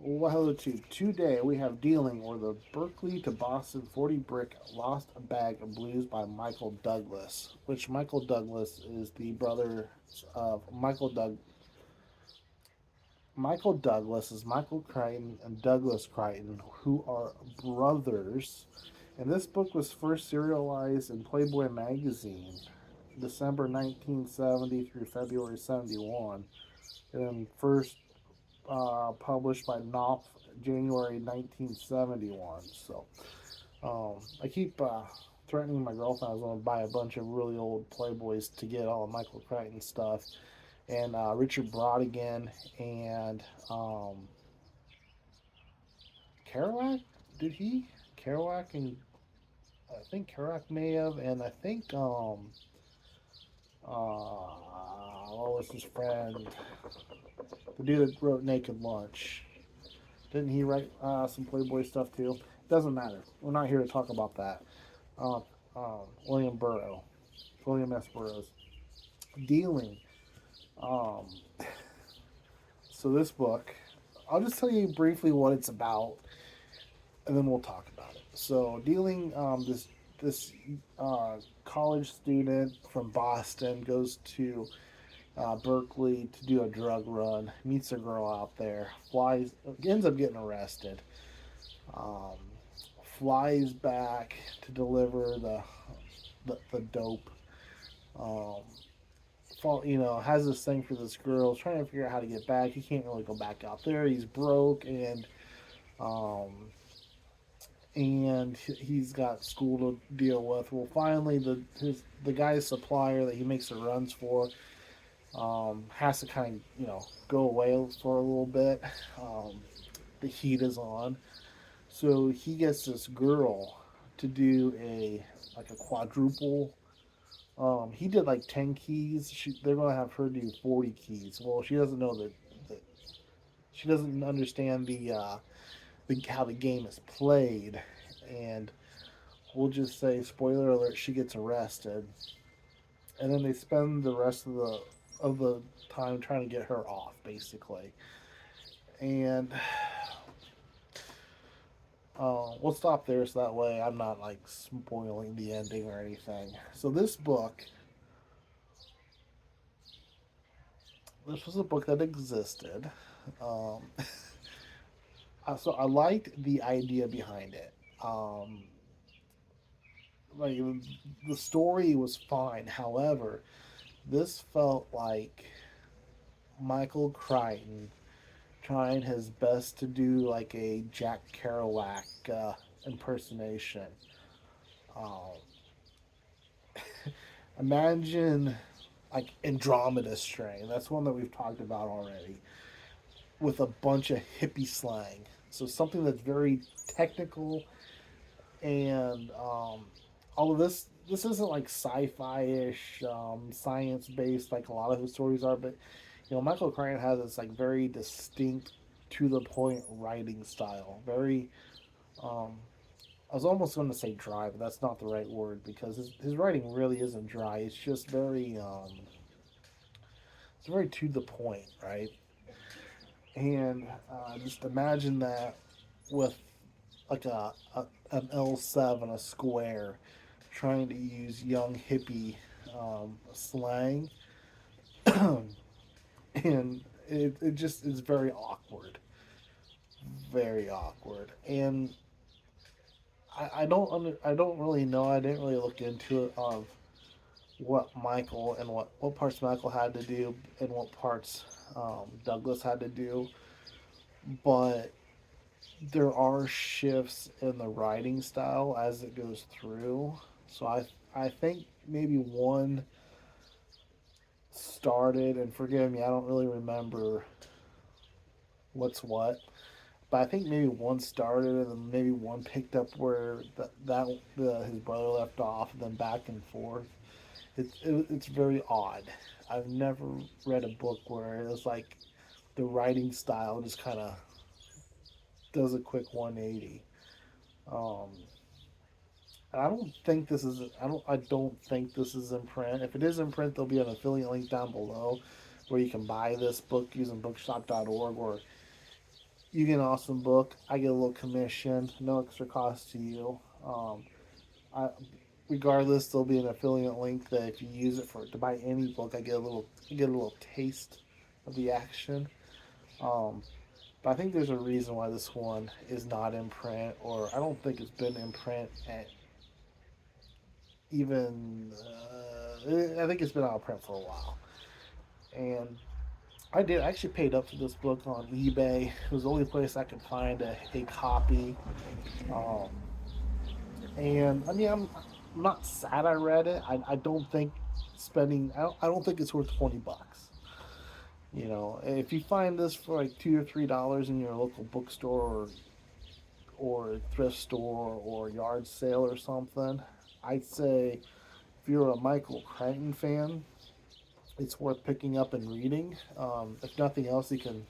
Well, hello to today we have Dealing or the Berkeley to Boston 40 Brick Lost Bag of Blues by Michael Douglas, which Michael Douglas is the brother of Michael Douglas is Michael Crichton and Douglas Crichton, who are brothers. And this book was first serialized in Playboy magazine, December 1970 through February 71, and first published by Knopf January 1971. So I keep threatening my girlfriend I was going to buy a bunch of really old Playboys to get all of Michael Crichton stuff. And Richard Brodigan and Kerouac, did he? Kerouac and I think Kerouac may have, and I think what was his friend? The dude that wrote Naked Lunch. Didn't he write some Playboy stuff too? Doesn't matter. We're not here to talk about that. Uh, William Burroughs, William S. Burroughs, dealing. Um, so this book, I'll just tell you briefly what it's about, and then we'll talk about it. So dealing, this college student from Boston goes to Berkeley to do a drug run, meets a girl out there, flies, ends up getting arrested, um, flies back to deliver the dope. Um, has this thing for this girl, trying to figure out how to get back. He can't really go back out there. He's broke, um, and he's got school to deal with. Well, finally, the guy's supplier that he makes the runs for has to kind of go away for a little bit. Um, the heat is on, so he gets this girl to do a quadruple. He did like 10 keys. They're gonna have her do 40 keys. Well, she doesn't know that she doesn't understand the how the game is played, and we'll just say spoiler alert: she gets arrested, and then they spend the rest of the time trying to get her off, basically. And we'll stop there so that way I'm not like spoiling the ending or anything. So this was a book that existed. Um, so I liked the idea behind it. Like the story was fine. However, this felt like Michael Crichton trying his best to do like a Jack Kerouac impersonation. Um, Imagine like Andromeda Strain. That's one that we've talked about already, with a bunch of hippie slang. So something that's very technical and all of this isn't like sci-fi ish, science based like a lot of his stories are, but Michael Crichton has this like very distinct, to the point writing style. Very, um, I was almost going to say dry, but that's not the right word because his writing really isn't dry. It's just it's very to the point, right? And just imagine that with like an L7, a square, trying to use young hippie slang, and it just is very awkward. And I don't really know. I didn't really look into it of what Michael and what parts Michael had to do and what parts Douglas had to do, but there are shifts in the writing style as it goes through. So I think maybe one started, and forgive me, I don't really remember what's what, but I think maybe one started and then maybe one picked up where his brother left off, and then back and forth. It's very odd. I've never read a book where it's like the writing style just kind of does a quick 180. Um, and I don't think this is in print. If it is in print, there'll be an affiliate link down below where you can buy this book using bookshop.org, or You get an awesome book. I get a little commission, no extra cost to you. I, regardless, there'll be an affiliate link that if you use it for to buy any book, I get a little taste of the action. Um, but I think there's a reason why this one is not in print, or I don't think it's been in print at even. I think it's been out of print for a while, and I actually paid up for this book on eBay. It was the only place I could find a copy. Um, and I mean, I'm not sad I read it. I don't think I don't think it's worth $20. You know, if you find this for like $2 or $3 in your local bookstore or thrift store or yard sale or something, I'd say if you're a Michael Crichton fan, it's worth picking up and reading. If nothing else, you can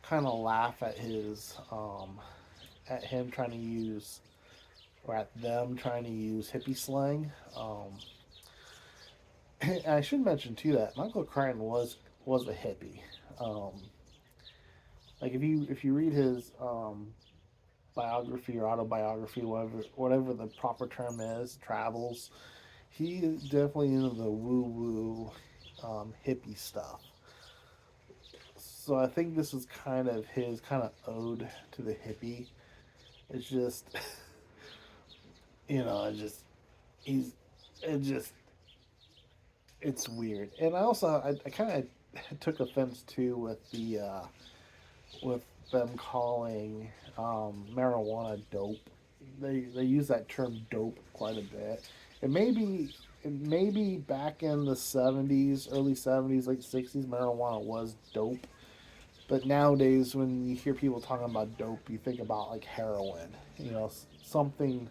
kind of laugh at him trying to use or at them trying to use hippie slang. And I should mention too that Michael Crichton was a hippie. Um, like if you read his biography or autobiography, whatever the proper term is, travels, he is definitely into the woo woo hippie stuff. So I think this is kind of his kind of ode to the hippie. It's just, you know, he's, it just, it's weird. And I kind of took offense too with them calling marijuana dope. They use that term dope quite a bit. It may be back in the 70s, early 70s, late 60s, marijuana was dope. But nowadays, when you hear people talking about dope, you think about like heroin, something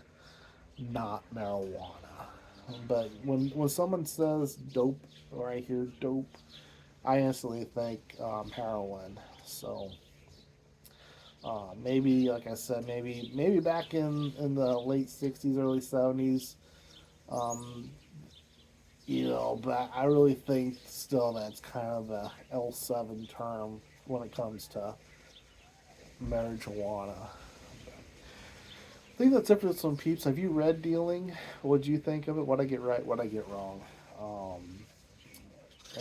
not marijuana. But when someone says dope or I hear dope, I instantly think heroin. So maybe, like I said, maybe back in the late '60s, early '70s, um, but I really think still that's kind of the L7 term when it comes to marijuana. I think that's it for some peeps. Have you read Dealing? What do you think of it? What I get right, what I get wrong?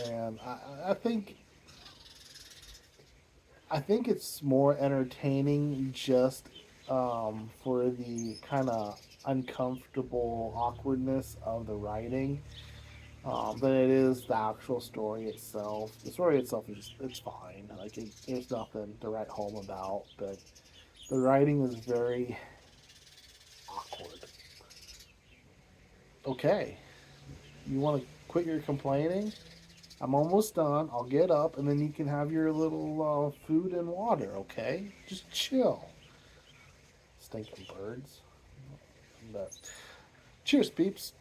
And I think it's more entertaining just for the kind of uncomfortable awkwardness of the writing than it is the actual story itself. The story itself is it's fine. Like there's nothing to write home about, but the writing is very awkward. Okay, you want to quit your complaining? I'm almost done. I'll get up, and then you can have your little food and water. Okay, just chill. Stinking birds. But cheers, peeps.